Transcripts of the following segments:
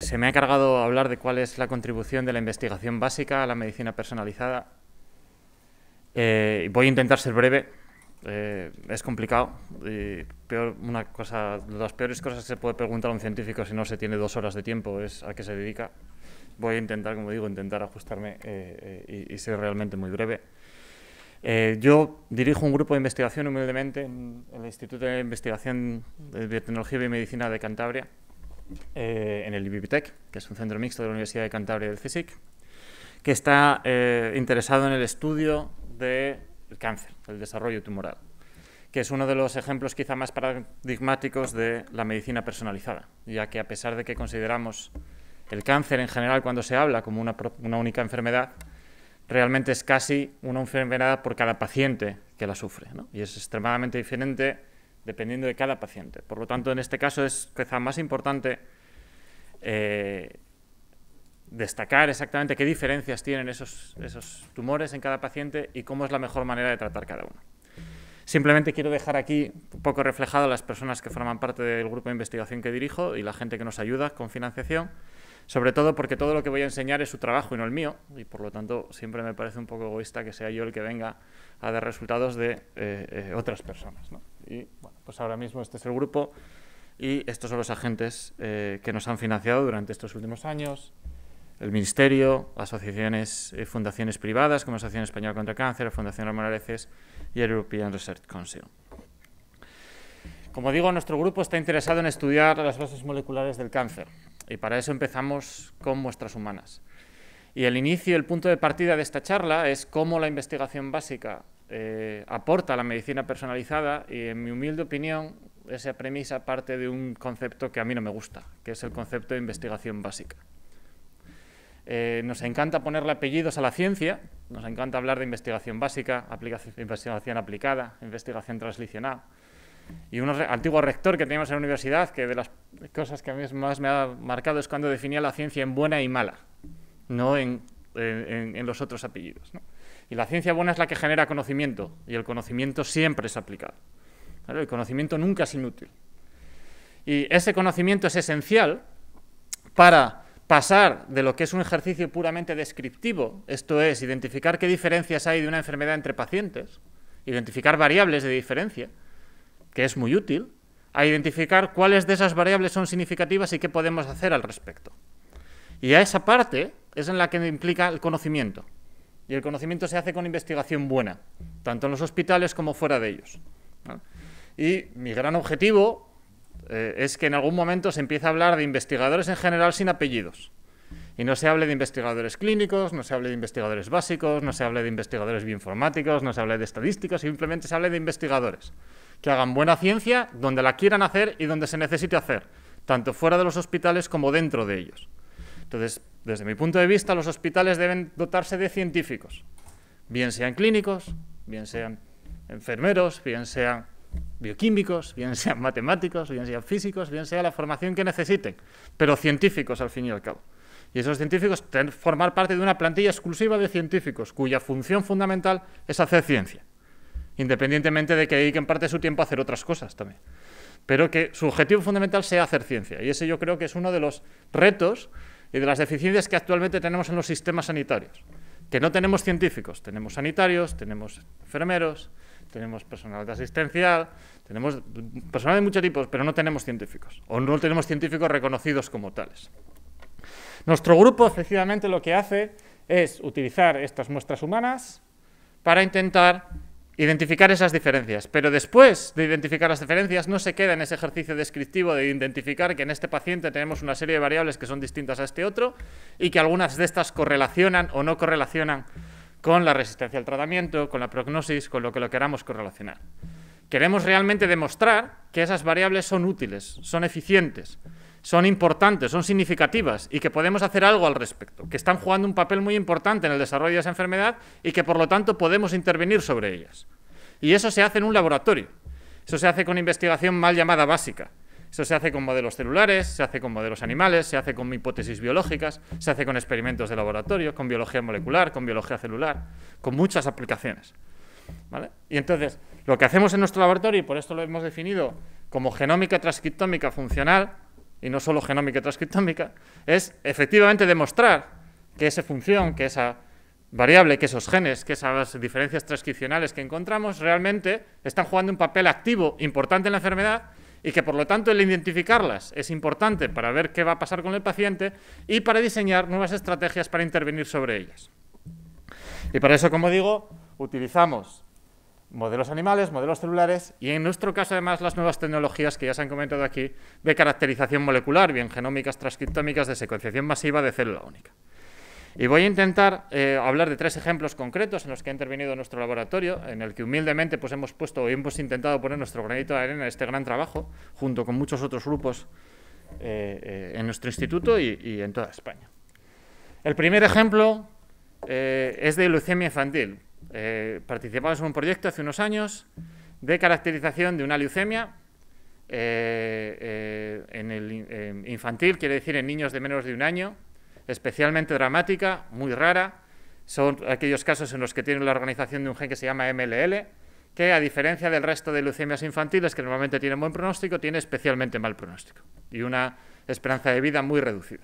se me ha encargado hablar de cuál es la contribución de la investigación básica a la medicina personalizada. Voy a intentar ser breve. Es complicado. De las peores cosas que se puede preguntar a un científico si no se tiene 2 horas de tiempo es a qué se dedica. Voy a intentar, como digo, ajustarme y ser realmente muy breve. Yo dirijo un grupo de investigación humildemente en el Instituto de Investigación de Biotecnología y Biomedicina de Cantabria, en el IBIBITEC, que es un centro mixto de la Universidad de Cantabria y del CSIC, que está interesado en el estudio del cáncer, el desarrollo tumoral, que es uno de los ejemplos quizá más paradigmáticos de la medicina personalizada, ya que a pesar de que consideramos el cáncer en general cuando se habla como una única enfermedad, realmente es casi una enfermedad por cada paciente que la sufre, ¿no? Y es extremadamente diferente dependiendo de cada paciente. Por lo tanto, en este caso es quizá más importante destacar exactamente qué diferencias tienen esos tumores en cada paciente y cómo es la mejor manera de tratar cada uno. Simplemente quiero dejar aquí un poco reflejado a las personas que forman parte del grupo de investigación que dirijo y la gente que nos ayuda con financiación, sobre todo porque todo lo que voy a enseñar es su trabajo y no el mío, y por lo tanto siempre me parece un poco egoísta que sea yo el que venga a dar resultados de otras personas, ¿no? Y bueno, pues ahora mismo este es el grupo y estos son los agentes que nos han financiado durante estos últimos años: el Ministerio, asociaciones y fundaciones privadas como Asociación Española contra el Cáncer, Fundación Ramón Areces y el European Research Council. Como digo, nuestro grupo está interesado en estudiar las bases moleculares del cáncer y para eso empezamos con muestras humanas. Y el punto de partida de esta charla es cómo la investigación básica aporta a la medicina personalizada y, en mi humilde opinión, esa premisa parte de un concepto que a mí no me gusta, que es el concepto de investigación básica. Nos encanta ponerle apellidos a la ciencia, nos encanta hablar de investigación básica, investigación aplicada, investigación translacional. Y un antiguo rector que teníamos en la universidad, que de las cosas que a mí más me ha marcado es cuando definía la ciencia en buena y mala, no en los otros apellidos, ¿no? Y la ciencia buena es la que genera conocimiento, y el conocimiento siempre es aplicado, ¿vale? El conocimiento nunca es inútil. Y ese conocimiento es esencial para pasar de lo que es un ejercicio puramente descriptivo, esto es, identificar qué diferencias hay de una enfermedad entre pacientes, identificar variables de diferencia, que es muy útil, a identificar cuáles de esas variables son significativas y qué podemos hacer al respecto. Y a esa parte es en la que implica el conocimiento. Y el conocimiento se hace con investigación buena, tanto en los hospitales como fuera de ellos, ¿no? Y mi gran objetivo es que en algún momento se empiece a hablar de investigadores en general sin apellidos. Y no se hable de investigadores clínicos, no se hable de investigadores básicos, no se hable de investigadores bioinformáticos, no se hable de estadísticos, simplemente se hable de investigadores que hagan buena ciencia donde la quieran hacer y donde se necesite hacer, tanto fuera de los hospitales como dentro de ellos. Entonces, desde mi punto de vista, los hospitales deben dotarse de científicos, bien sean clínicos, bien sean enfermeros, bien sean bioquímicos, bien sean matemáticos, bien sean físicos, bien sea la formación que necesiten, pero científicos al fin y al cabo. Y esos científicos deben formar parte de una plantilla exclusiva de científicos, cuya función fundamental es hacer ciencia, independientemente de que dediquen parte de su tiempo a hacer otras cosas también. Pero que su objetivo fundamental sea hacer ciencia. Y ese yo creo que es uno de los retos y de las deficiencias que actualmente tenemos en los sistemas sanitarios. Que no tenemos científicos, tenemos sanitarios, tenemos enfermeros, tenemos personal de asistencial, tenemos personal de muchos tipos, pero no tenemos científicos. O no tenemos científicos reconocidos como tales. Nuestro grupo, efectivamente, lo que hace es utilizar estas muestras humanas para intentar identificar esas diferencias, pero después de identificar las diferencias no se queda en ese ejercicio descriptivo de identificar que en este paciente tenemos una serie de variables que son distintas a este otro y que algunas de estas correlacionan o no correlacionan con la resistencia al tratamiento, con la prognosis, con lo que lo queramos correlacionar. Queremos realmente demostrar que esas variables son útiles, son eficientes, son importantes, son significativas y que podemos hacer algo al respecto, que están jugando un papel muy importante en el desarrollo de esa enfermedad y que por lo tanto podemos intervenir sobre ellas. Y eso se hace en un laboratorio, eso se hace con investigación mal llamada básica, eso se hace con modelos celulares, se hace con modelos animales, se hace con hipótesis biológicas, se hace con experimentos de laboratorio, con biología molecular, con biología celular, con muchas aplicaciones, ¿vale? Y entonces, lo que hacemos en nuestro laboratorio, y por esto lo hemos definido como genómica transcriptómica funcional, y no solo genómica y transcriptómica, es efectivamente demostrar que esa función, que esa variable, que esos genes, que esas diferencias transcripcionales que encontramos realmente están jugando un papel activo importante en la enfermedad y que por lo tanto el identificarlas es importante para ver qué va a pasar con el paciente y para diseñar nuevas estrategias para intervenir sobre ellas. Y para eso, como digo, utilizamos modelos animales, modelos celulares y en nuestro caso además las nuevas tecnologías que ya se han comentado aquí de caracterización molecular, bien genómicas, transcriptómicas, de secuenciación masiva de célula única. Y voy a intentar hablar de 3 ejemplos concretos en los que ha intervenido nuestro laboratorio, en el que humildemente pues, hemos intentado poner nuestro granito de arena en este gran trabajo, junto con muchos otros grupos en nuestro instituto y en toda España. El primer ejemplo es de leucemia infantil. Participamos en un proyecto hace unos años de caracterización de una leucemia infantil, quiere decir en niños de menos de 1 año, especialmente dramática, muy rara. Son aquellos casos en los que tienen la organización de un gen que se llama MLL, que a diferencia del resto de leucemias infantiles, que normalmente tienen buen pronóstico, tiene especialmente mal pronóstico y una esperanza de vida muy reducida.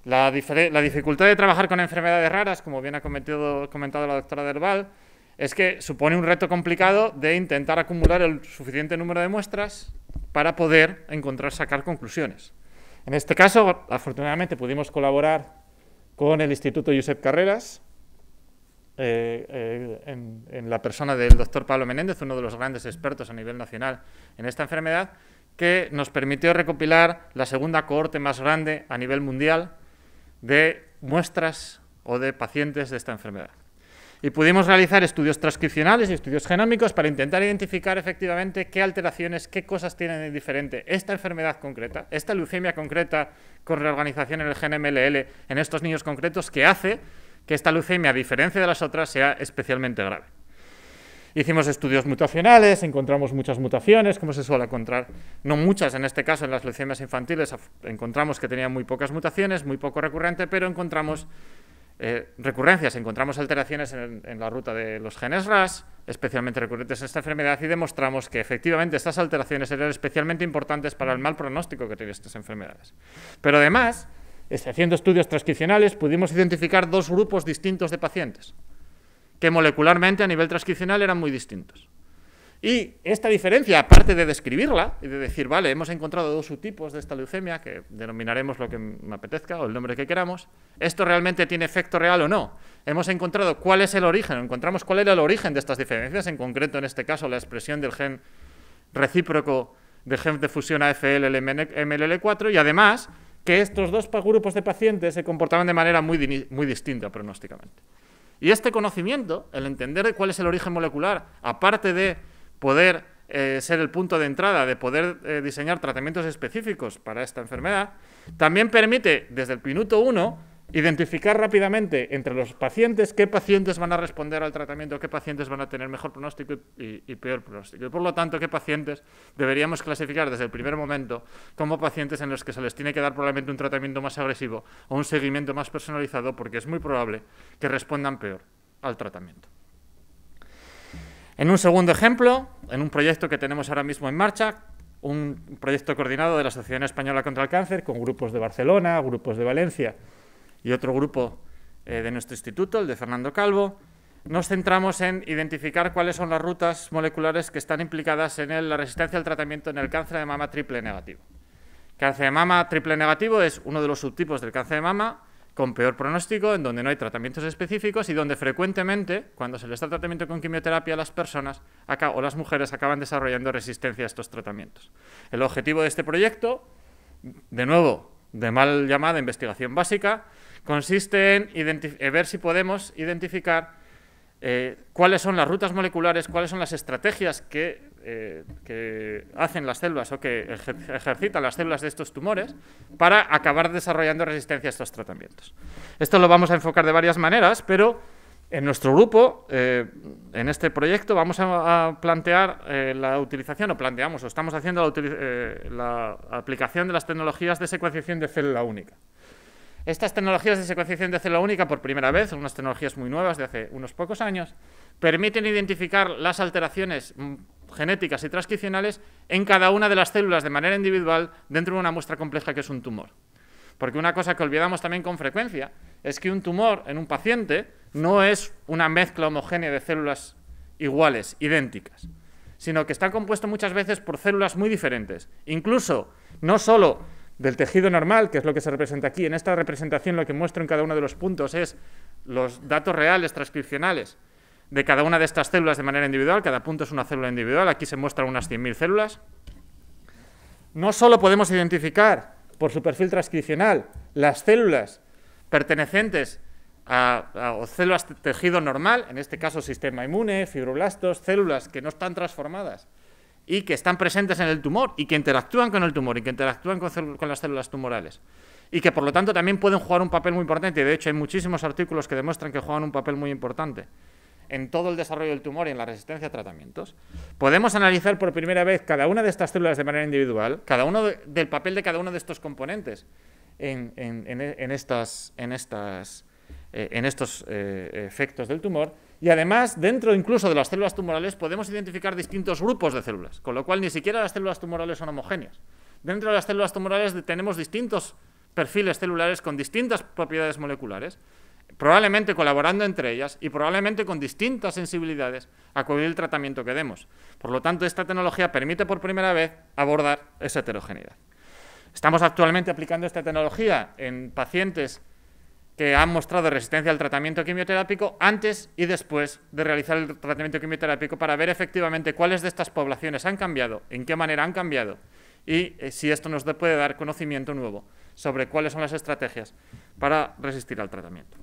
La dificultad de trabajar con enfermedades raras, como bien ha comentado la doctora Delval, es que supone un reto complicado de intentar acumular el suficiente número de muestras para poder sacar conclusiones. En este caso, afortunadamente, pudimos colaborar con el Instituto Josep Carreras, en la persona del doctor Pablo Menéndez, uno de los grandes expertos a nivel nacional en esta enfermedad, que nos permitió recopilar la segunda cohorte más grande a nivel mundial de muestras o de pacientes de esta enfermedad. Y pudimos realizar estudios transcripcionales y estudios genómicos para intentar identificar efectivamente qué alteraciones, qué cosas tienen de diferente esta enfermedad concreta, esta leucemia concreta con reorganización en el gen MLL en estos niños concretos, que hace que esta leucemia, a diferencia de las otras, sea especialmente grave. Hicimos estudios mutacionales, encontramos muchas mutaciones, como se suele encontrar, no muchas en este caso en las leucemias infantiles, encontramos que tenían muy pocas mutaciones, muy poco recurrente, pero encontramos recurrencias, encontramos alteraciones en la ruta de los genes RAS, especialmente recurrentes en esta enfermedad, y demostramos que efectivamente estas alteraciones eran especialmente importantes para el mal pronóstico que tienen estas enfermedades. Pero además, haciendo estudios transcripcionales, pudimos identificar 2 grupos distintos de pacientes, que molecularmente a nivel transcripcional eran muy distintos. Y esta diferencia, aparte de describirla y de decir, vale, hemos encontrado 2 subtipos de esta leucemia, que denominaremos lo que me apetezca o el nombre que queramos, ¿esto realmente tiene efecto real o no? Hemos encontrado cuál es el origen, encontramos cuál era el origen de estas diferencias, en concreto en este caso la expresión del gen recíproco del gen de fusión AFL-MLL4, y además que estos 2 grupos de pacientes se comportaban de manera muy distinta pronósticamente. Y este conocimiento, el entender de cuál es el origen molecular, aparte de poder ser el punto de entrada, de poder diseñar tratamientos específicos para esta enfermedad, también permite, desde el minuto 1, identificar rápidamente entre los pacientes qué pacientes van a responder al tratamiento, qué pacientes van a tener mejor pronóstico y peor pronóstico. Y por lo tanto, qué pacientes deberíamos clasificar desde el primer momento como pacientes en los que se les tiene que dar probablemente un tratamiento más agresivo o un seguimiento más personalizado, porque es muy probable que respondan peor al tratamiento. En un segundo ejemplo, en un proyecto que tenemos ahora mismo en marcha, un proyecto coordinado de la Asociación Española contra el Cáncer, con grupos de Barcelona, grupos de Valencia y otro grupo de nuestro instituto, el de Fernando Calvo, nos centramos en identificar cuáles son las rutas moleculares que están implicadas en la resistencia al tratamiento en el cáncer de mama triple negativo. Cáncer de mama triple negativo es uno de los subtipos del cáncer de mama con peor pronóstico, en donde no hay tratamientos específicos y donde frecuentemente, cuando se les da tratamiento con quimioterapia, las personas o las mujeres acaban desarrollando resistencia a estos tratamientos. El objetivo de este proyecto, de nuevo, de mal llamada investigación básica, consiste en ver si podemos identificar cuáles son las rutas moleculares, cuáles son las estrategias que hacen las células o que ejercitan las células de estos tumores para acabar desarrollando resistencia a estos tratamientos. Esto lo vamos a enfocar de varias maneras, pero en nuestro grupo, en este proyecto, vamos a plantear la utilización, o estamos haciendo la aplicación de las tecnologías de secuenciación de célula única. Estas tecnologías de secuenciación de célula única, por primera vez, son unas tecnologías muy nuevas de hace unos pocos años, permiten identificar las alteraciones genéticas y transcripcionales en cada una de las células de manera individual dentro de una muestra compleja que es un tumor. Porque una cosa que olvidamos también con frecuencia es que un tumor en un paciente no es una mezcla homogénea de células iguales, idénticas, sino que está compuesto muchas veces por células muy diferentes. Incluso, no solo del tejido normal, que es lo que se representa aquí, en esta representación lo que muestro en cada uno de los puntos es los datos reales transcripcionales de cada una de estas células de manera individual, cada punto es una célula individual, aquí se muestran unas 100.000 células. No solo podemos identificar por su perfil transcripcional las células pertenecientes a células de tejido normal, en este caso sistema inmune, fibroblastos, células que no están transformadas y que están presentes en el tumor y que interactúan con el tumor y que interactúan con las células tumorales y que por lo tanto también pueden jugar un papel muy importante, y de hecho hay muchísimos artículos que demuestran que juegan un papel muy importante en todo el desarrollo del tumor y en la resistencia a tratamientos. Podemos analizar por primera vez cada una de estas células de manera individual, cada uno del papel de cada uno de estos componentes en estos efectos del tumor, y además, dentro incluso de las células tumorales, podemos identificar distintos grupos de células, con lo cual ni siquiera las células tumorales son homogéneas. Dentro de las células tumorales tenemos distintos perfiles celulares con distintas propiedades moleculares, probablemente colaborando entre ellas y probablemente con distintas sensibilidades a cualquier tratamiento que demos. Por lo tanto, esta tecnología permite por primera vez abordar esa heterogeneidad. Estamos actualmente aplicando esta tecnología en pacientes que han mostrado resistencia al tratamiento quimioterápico antes y después de realizar el tratamiento quimioterápico para ver efectivamente cuáles de estas poblaciones han cambiado, en qué manera han cambiado y si esto nos puede dar conocimiento nuevo sobre cuáles son las estrategias para resistir al tratamiento.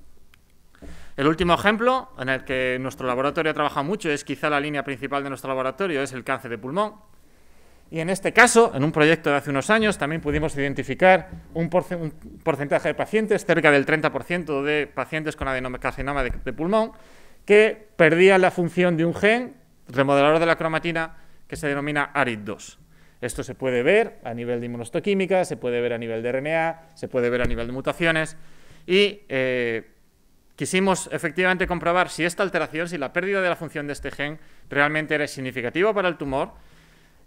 El último ejemplo en el que nuestro laboratorio ha trabajado mucho, es quizá la línea principal de nuestro laboratorio, es el cáncer de pulmón. Y en este caso, en un proyecto de hace unos años, también pudimos identificar un porcentaje de pacientes, cerca del 30% de pacientes con adenocarcinoma de pulmón, que perdían la función de un gen remodelador de la cromatina que se denomina ARID2. Esto se puede ver a nivel de inmunohistoquímica, se puede ver a nivel de RNA, se puede ver a nivel de mutaciones, y quisimos efectivamente comprobar si esta alteración, si la pérdida de la función de este gen realmente era significativa para el tumor.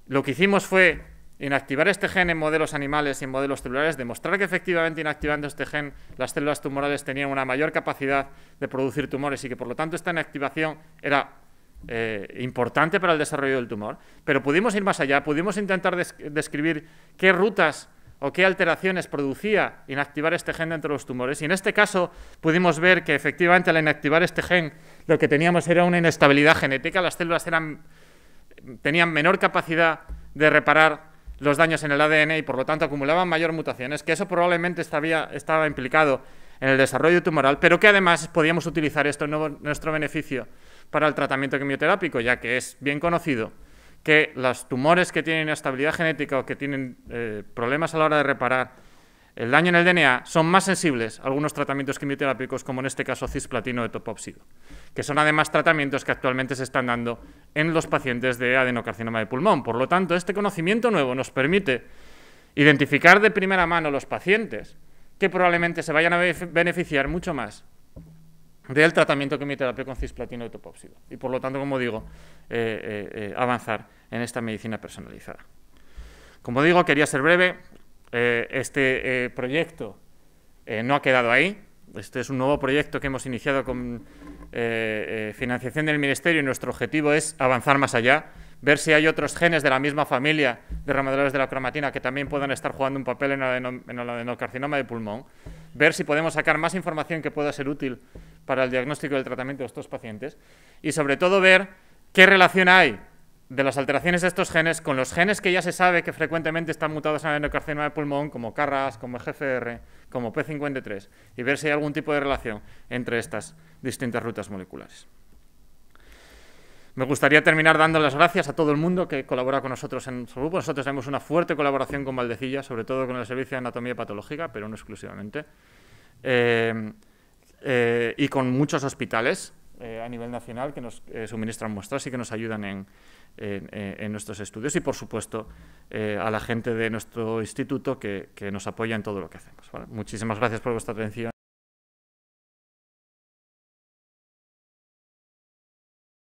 Lo que hicimos fue inactivar este gen en modelos animales y en modelos celulares, demostrar que efectivamente inactivando este gen las células tumorales tenían una mayor capacidad de producir tumores y que por lo tanto esta inactivación era importante para el desarrollo del tumor. Pero pudimos ir más allá, pudimos intentar describir qué rutas o qué alteraciones producía inactivar este gen dentro de los tumores, y en este caso pudimos ver que efectivamente al inactivar este gen lo que teníamos era una inestabilidad genética, las células tenían menor capacidad de reparar los daños en el ADN y por lo tanto acumulaban mayor mutaciones, que eso probablemente estaba implicado en el desarrollo tumoral, pero que además podíamos utilizar esto en nuestro beneficio para el tratamiento quimioterápico, ya que es bien conocido que los tumores que tienen inestabilidad genética o que tienen problemas a la hora de reparar el daño en el DNA son más sensibles a algunos tratamientos quimioterápicos, como en este caso cisplatino o etoposide, que son además tratamientos que actualmente se están dando en los pacientes de adenocarcinoma de pulmón. Por lo tanto, este conocimiento nuevo nos permite identificar de primera mano los pacientes que probablemente se vayan a beneficiar mucho más del tratamiento quimioterápico con cisplatino o etoposide y, por lo tanto, como digo, avanzar en esta medicina personalizada. Como digo, quería ser breve. Este proyecto no ha quedado ahí. Este es un nuevo proyecto que hemos iniciado con financiación del Ministerio y nuestro objetivo es avanzar más allá, ver si hay otros genes de la misma familia de remodeladores de la cromatina que también puedan estar jugando un papel en el adenocarcinoma de pulmón, ver si podemos sacar más información que pueda ser útil para el diagnóstico y el tratamiento de estos pacientes y sobre todo ver qué relación hay de las alteraciones de estos genes con los genes que ya se sabe que frecuentemente están mutados en el adenocarcinoma de pulmón, como KRAS, como EGFR, como P53, y ver si hay algún tipo de relación entre estas distintas rutas moleculares. Me gustaría terminar dando las gracias a todo el mundo que colabora con nosotros en nuestro grupo. Nosotros tenemos una fuerte colaboración con Valdecilla, sobre todo con el Servicio de Anatomía Patológica, pero no exclusivamente, y con muchos hospitales a nivel nacional que nos suministran muestras y que nos ayudan en nuestros estudios, y por supuesto a la gente de nuestro instituto que nos apoya en todo lo que hacemos, ¿vale? Muchísimas gracias por vuestra atención.